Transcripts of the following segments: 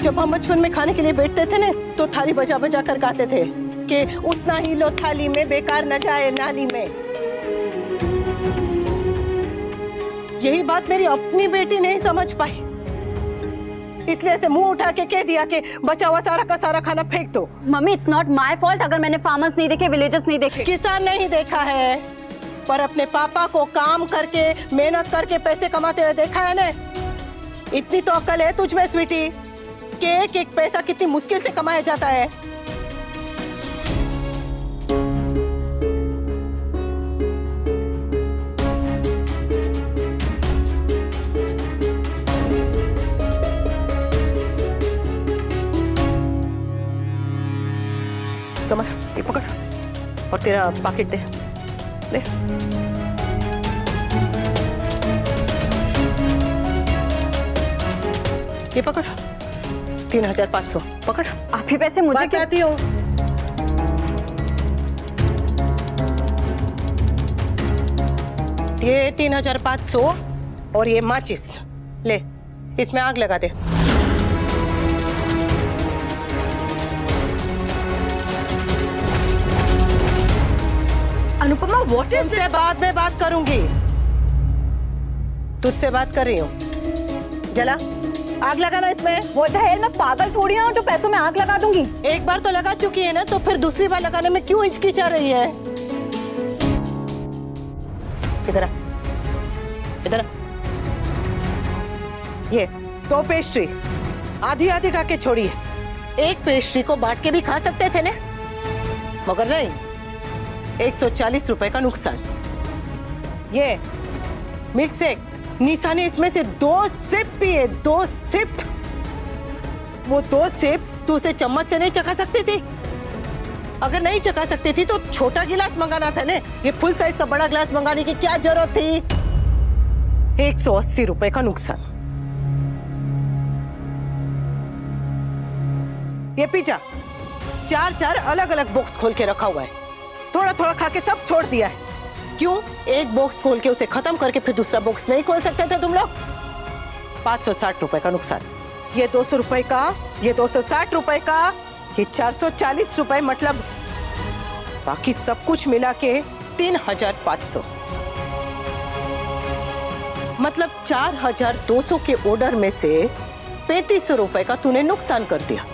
जब हम बचपन में खाने के लिए बैठते थे ना, तो थाली बजा बजा कर गाते थे कि उतना ही लो थाली में, बेकार न जाए नाली में। यही बात मेरी अपनी बेटी नहीं समझ पाई, इसलिए ऐसे मुंह उठा के कह दिया कि बचा हुआ सारा का सारा खाना फेंक दो। Mummy, it's not my fault अगर मैंने फार्मर्स नहीं देखे, विलेजर्स नहीं देखे। किसान नहीं देखा है, पर अपने पापा को काम करके, मेहनत करके पैसे कमाते हुए देखा है ना। इतनी तो अक्ल है तुझ में स्वीटी कि एक एक पैसा कितनी मुश्किल से कमाया जाता है। समर, ये पकड़ और तेरा पैकेट दे दे। ये पकड़ 3500 पकड़। आप ही पैसे मुझे क्यों आती हो? ये 3500 और ये माचिस ले, इसमें आग लगा दे। अनुपमा, व्हाट इज तुझसे बाद में बात करूंगी, तुझसे बात कर रही हूँ। जला, आग लगाना इसमें। वो दहेज, मैं पागल थोड़ी हूँ जो पैसों में आग लगा दूंगी। एक बार तो लगा चुकी है ना, तो फिर दूसरी बार लगाने में क्यों हिचकिचा रही है? इधर आ, इधर आ। ये 2 पेस्ट्री आधी आधी खा के छोड़ी है। एक पेस्ट्री को बांट के भी खा सकते थे ना, मगर नहीं, 140 रुपए का नुकसान। ये मिल्क शेक, निशा ने इसमें से 2 सिप पिए, 2 सिप। वो 2 सिप तू उसे चम्मच से नहीं चखा सकती थी? अगर नहीं चखा सकती थी तो छोटा गिलास मंगाना था ने। ये फुल साइज का बड़ा गिलास मंगाने की क्या जरूरत थी? 180 रुपए का नुकसान। ये पिज्जा 4 अलग अलग बॉक्स खोल के रखा हुआ है, थोड़ा थोड़ा खा के सब छोड़ दिया है। क्यों? एक बॉक्स खोल के उसे खत्म करके फिर दूसरा बॉक्स नहीं खोल सकते थे तुम लोग? 560 रुपए का नुकसान। ये 200 रुपए का, ये 260 रुपए का, ये 440 रुपए, मतलब बाकी सब कुछ मिला के 3500, मतलब 4200 के ऑर्डर में से 3500 रुपए का तूने नुकसान कर दिया।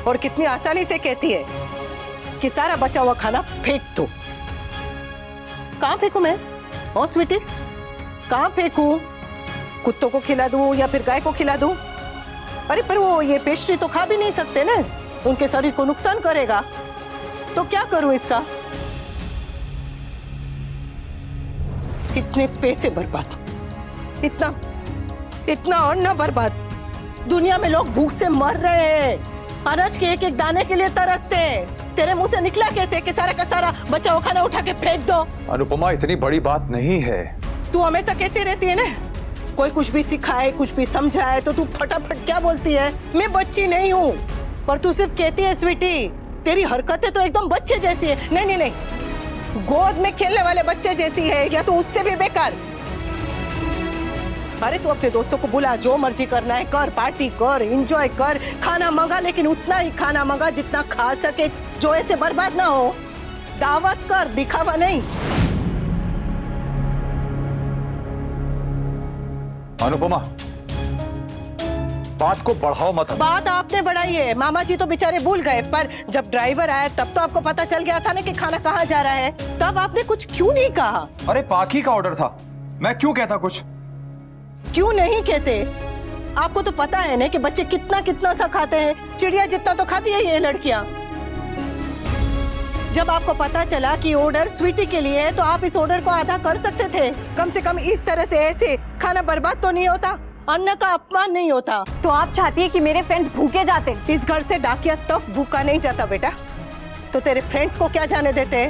और कितनी आसानी से कहती है कि सारा बचा हुआ खाना फेंक दो। कहाँ फेंकू मैं? ओ स्वीटी, कहाँ फेंकू? कुत्तों को खिला दूं या फिर गाय को खिला दूं? अरे पर वो ये पेस्ट्री तो खा भी नहीं सकते ना, उनके शरीर को नुकसान करेगा। तो क्या करूं इसका? इतने पैसे बर्बाद, इतना अन्न बर्बाद। दुनिया में लोग भूख से मर रहे हैं, अनाज के एक एक दाने के लिए तरसते हैं। तेरे मुंह से निकला कैसे कि सारा का सारा बचा हुआ खाना उठा के फेंक दो? अनुपमा, इतनी बड़ी बात नहीं है। तू हमेशा कहती रहती है ना, कोई कुछ भी सिखाए, कुछ भी समझाए तो तू फटाफट क्या बोलती है? मैं बच्ची नहीं हूँ, पर तू सिर्फ कहती है स्वीटी। तेरी हरकतें तो एकदम बच्चे जैसी है। नहीं नहीं नहीं, गोद में खेलने वाले बच्चे जैसी है, या तो उससे भी बेकार। अरे तू अपने दोस्तों को बुला, जो मर्जी करना है कर, पार्टी कर, एंजॉय कर, खाना मंगा, लेकिन उतना ही खाना मंगा जितना खा सके, जो ऐसे बर्बाद ना हो। दावत कर, दिखावा नहीं। अनुपमा, बात को बढ़ाओ मत। बात आपने बढ़ाई है, मामा जी तो बेचारे भूल गए, पर जब ड्राइवर आया तब तो आपको पता चल गया था ना कि खाना कहाँ जा रहा है। तब आपने कुछ क्यों नहीं कहा? अरे पाखी का ऑर्डर था, मैं क्यों कहता कुछ? क्यों नहीं कहते? आपको तो पता है ना कि बच्चे कितना कितना सा खाते हैं, चिड़िया जितना तो खाती है ये लड़कियां। जब आपको पता चला कि ऑर्डर स्वीटी के लिए है, तो आप इस ऑर्डर को आधा कर सकते थे। कम से कम इस तरह से ऐसे खाना बर्बाद तो नहीं होता, अन्न का अपमान नहीं होता। तो आप चाहती है कि मेरे फ्रेंड्स भूखे जाते? इस घर से डाकिया तब भूखा नहीं जाता बेटा, तो तेरे फ्रेंड्स को क्या जाने देते?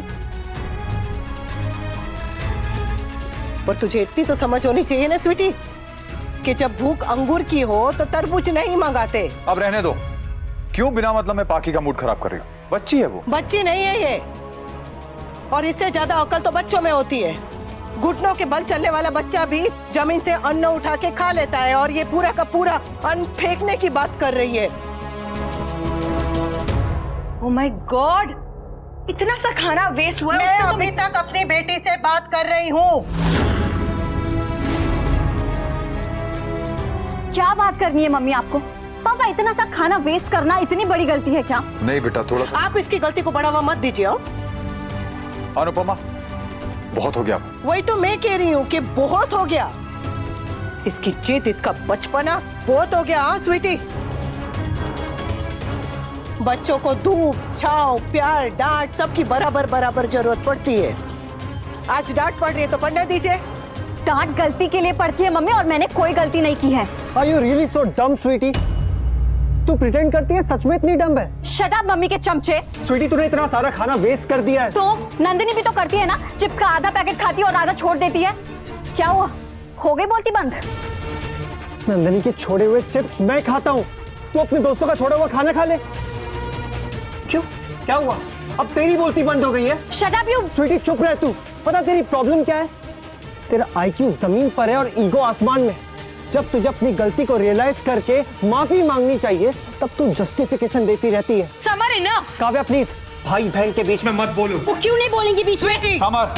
पर तुझे इतनी तो समझ होनी चाहिए ना स्वीटी, कि जब भूख अंगूर की हो तो तरबूज नहीं मंगाते। अब रहने दो, क्यों बिना मतलब में पाखी का मूड खराब कर रही हो? बच्ची है वो। बच्ची नहीं है ये, और इससे ज्यादा अकल तो बच्चों में होती है। घुटनों के बल चलने वाला बच्चा भी जमीन से अन्न उठा के खा लेता है और ये पूरा का पूरा अन्न फेंकने की बात कर रही है। ओह माय गॉड, इतना सा खाना वेस्ट हुआ। मैं अभी तक अपनी बेटी से बात कर रही हूँ। क्या बात करनी है मम्मी आपको? पापा, इतना सा खाना वेस्ट करना इतनी बड़ी गलती है क्या? नहीं बेटा, थोड़ा सा। आप इसकी गलती को बढ़ावा मत दीजिए। अनुपमा, बहुत हो गया। वही तो मैं कह रही हूँ कि बहुत हो गया। इसकी जिद, इसका बचपना बहुत हो गया। हाँ स्वीटी, बच्चों को धूप, छांव, प्यार, डांट सबकी बराबर बराबर जरूरत पड़ती है। आज डांट पड़ रही है तो पढ़ने दीजिए। डांट गलती के लिए पड़ती है मम्मी, और मैंने कोई गलती नहीं की है। Are you really so dumb, Sweety? तू प्रिटेंड करती है, सच में इतनी डम्ब है? शट अप मम्मी के चमचे। स्वीटी, तूने इतना सारा खाना वेस्ट कर दिया है। तो नंदिनी भी तो करती है ना, चिप्स का आधा पैकेट खाती है और आधा छोड़ देती है। क्या हुआ, हो गई बोलती बंद? नंदिनी के छोड़े हुए चिप्स मैं खाता हूँ, तू अपने दोस्तों का छोड़ा हुआ खाना खा ले। क्यों, क्या हुआ? अब तेरी बोलती बंद हो गई है? Shut up you. स्वीटी चुप रह तू। पता तेरी प्रॉब्लम क्या है? तेरा IQ जमीन पर है और ईगो आसमान में। जब तुझे अपनी गलती को रियलाइज करके माफी मांगनी चाहिए, तब तू जस्टिफिकेशन देती रहती है। Summer enough. काव्या प्लीज, भाई बहन के बीच में मत बोलो। वो क्यों नहीं बोलेंगी बीच में? समर,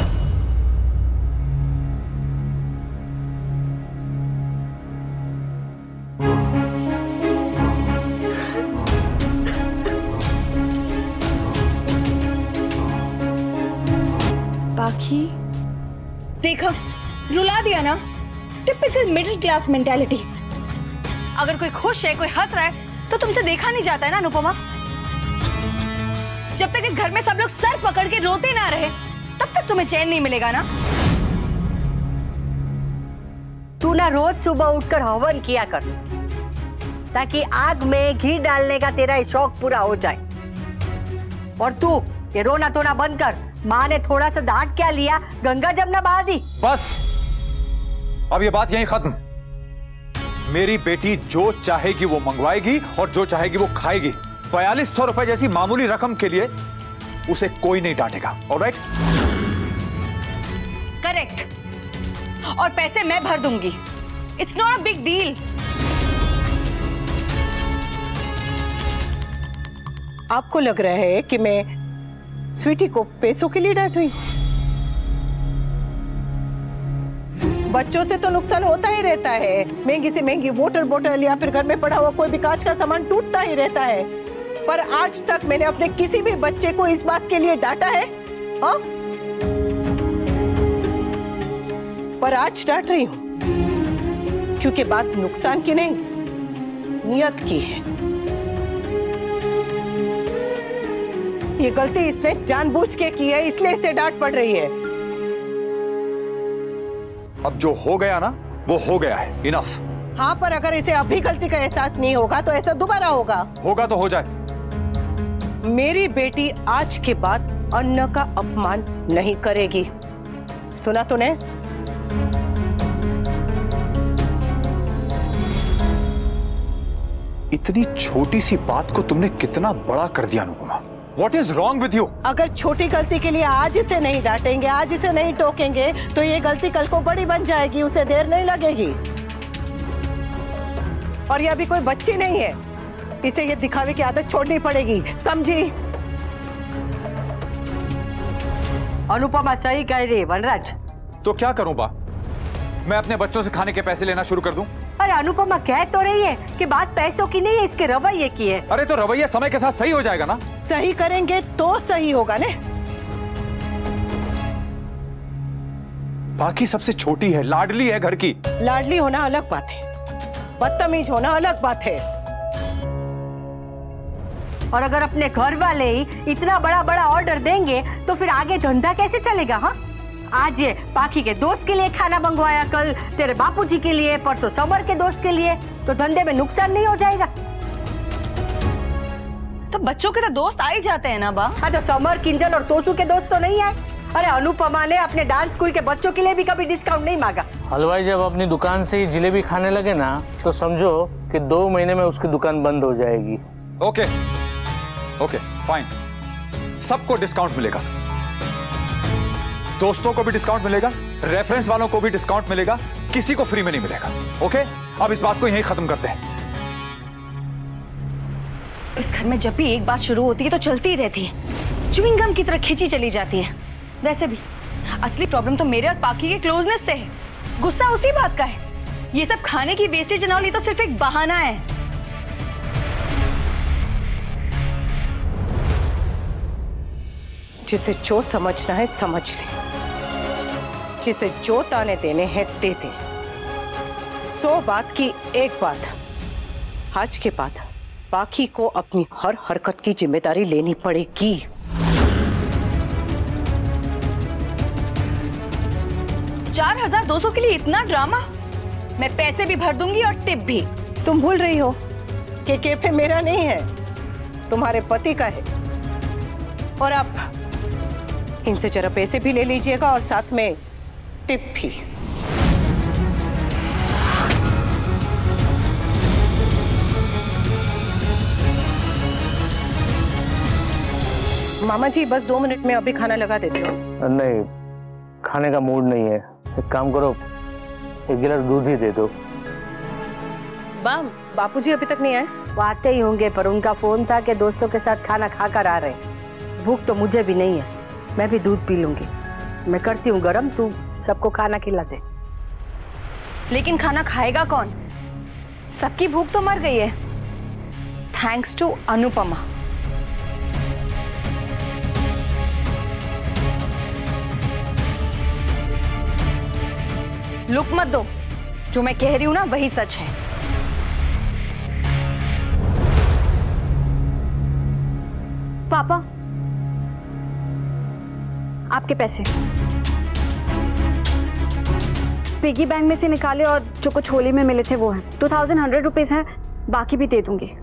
बाकी देखा, रुला दिया ना। Typical middle class mentality. अगर कोई खुश है, कोई हंस रहा है, तो तुमसे देखा नहीं जाता है ना अनुपमा। जब तक इस घर में सब लोग सर पकड़ के रोते ना रहे, तब तक तुम्हें चैन नहीं मिलेगा ना। तू ना रोज सुबह उठकर हवन किया कर, ताकि आग में घी डालने का तेरा शौक पूरा हो जाए। और तू ये रोना धोना बंद कर। माँ ने थोड़ा सा दाग क्या लिया, गंगा जमुना बहा दी। बस अब ये बात यहीं खत्म। मेरी बेटी जो चाहेगी वो मंगवाएगी और जो चाहेगी वो खाएगी। 4200 रुपए जैसी मामूली रकम के लिए उसे कोई नहीं डांटेगा। ऑलराइट? करेक्ट। और पैसे मैं भर दूंगी। It's not a big deal. आपको लग रहा है कि मैं स्वीटी को पैसों के लिए डांट रही हूं? बच्चों से तो नुकसान होता ही रहता है। महंगी से महंगी वाटर बोतल या फिर घर में पड़ा हुआ कोई भी कांच का सामान टूटता ही रहता है। पर आज तक मैंने अपने किसी भी बच्चे को इस बात के लिए डांटा है? हाँ? पर आज डांट रही हूं क्योंकि बात नुकसान की नहीं, नियत की है। ये गलती इसने जानबूझ के की है, इसलिए इसे डांट पड़ रही है। अब जो हो गया ना वो हो गया है। इनफ। हाँ, पर अगर इसे अभी गलती का एहसास नहीं होगा तो ऐसा दोबारा होगा। होगा तो हो जाए। मेरी बेटी आज के बाद अन्न का अपमान नहीं करेगी। सुना तूने? इतनी छोटी सी बात को तुमने कितना बड़ा कर दिया Anupama. What is wrong with you? अगर छोटी गलती के लिए आज इसे नहीं डांटेंगे, आज इसे नहीं टोकेंगे, तो ये गलती कल को बड़ी बन जाएगी। उसे देर नहीं लगेगी। और ये अभी कोई बच्ची नहीं है, इसे ये दिखावे की आदत छोड़नी पड़ेगी, समझी? अनुपमा सही कह रही है वनराज। तो क्या करूं बा? मैं अपने बच्चों से खाने के पैसे लेना शुरू कर दूं? अरे अनुपमा कह तो रही है कि बात पैसों की नहीं है, इसके रवैये की है। अरे तो रवैया समय के साथ सही हो जाएगा ना। सही करेंगे तो सही होगा ना। बाकी सबसे छोटी है, लाडली है घर की। लाडली होना अलग बात है, बदतमीज होना अलग बात है। और अगर अपने घर वाले ही इतना बड़ा बड़ा ऑर्डर देंगे तो फिर आगे धंधा कैसे चलेगा? हाँ, आज ये पाखी के दोस्त के लिए खाना मंगवाया, कल तेरे बापूजी के लिए, परसों समर के दोस्त के लिए, तो धंधे में नुकसान नहीं हो जाएगा? तो बच्चों के तो दोस्त आ ही जाते हैं ना बा। हाँ, तो समर, किंजल और तोचू के दोस्त तो नहीं आए? अरे अनुपमा ने अपने डांस स्कूल के बच्चों के लिए भी कभी डिस्काउंट नहीं मांगा। हलवाई जब अपनी दुकान से ही जिलेबी खाने लगे ना, तो समझो कि 2 महीने में उसकी दुकान बंद हो जाएगी। ओके ओके फाइन, सबको डिस्काउंट मिलेगा। दोस्तों को भी डिस्काउंट मिलेगा, रेफरेंस वालों को भी डिस्काउंट मिलेगा, किसी को फ्री में नहीं मिलेगा। ओके, अब इस बात को यहीं खत्म करते हैं। इस घर में जब भी एक बात शुरू होती है तो चलती ही रहती है, च्युइंग गम की तरह खींची चली जाती है। वैसे भी असली प्रॉब्लम तो मेरे और पाकी के क्लोजनेस से है, गुस्सा उसी बात का है। ये सब खाने की वेस्टेज ना, ये तो सिर्फ एक बहाना है। जिसे जो समझना है समझ ले, जिसे जो ताने देने हैं दे दे। 100 बात की एक बात, आज के बाद बाकी को अपनी हर हरकत की जिम्मेदारी लेनी पड़ेगी। $4,200 के लिए इतना ड्रामा? मैं पैसे भी भर दूंगी और टिप भी। तुम भूल रही हो कि कैफे मेरा नहीं है, तुम्हारे पति का है। और आप इनसे जरा पैसे भी ले लीजिएगा और साथ में टिप भी। मामा जी बस 2 मिनट में अभी खाना लगा देते हो। नहीं, खाने का मूड नहीं है। एक काम करो, 1 गिलास दूध ही दे दो। बापूजी अभी तक नहीं आए? वो आते ही होंगे, पर उनका फोन था कि दोस्तों के साथ खाना खाकर आ रहे। भूख तो मुझे भी नहीं है, मैं भी दूध पी लूंगी। मैं करती हूँ गरम, तू सबको खाना खिला दे। लेकिन खाना खाएगा कौन? सबकी भूख तो मर गई है, थैंक्स टू अनुपमा। लुक मत दो, जो मैं कह रही हूं ना वही सच है। पापा, आपके पैसे पिगी बैंक में से निकाले और जो कुछ होली में मिले थे वो है। 2100 रुपीज है, बाकी भी दे दूंगी।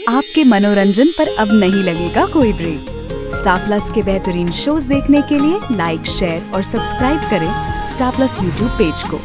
आपके मनोरंजन पर अब नहीं लगेगा कोई ब्रेक। स्टार प्लस के बेहतरीन शोज देखने के लिए लाइक, शेयर और सब्सक्राइब करें स्टार प्लस यूट्यूब पेज को।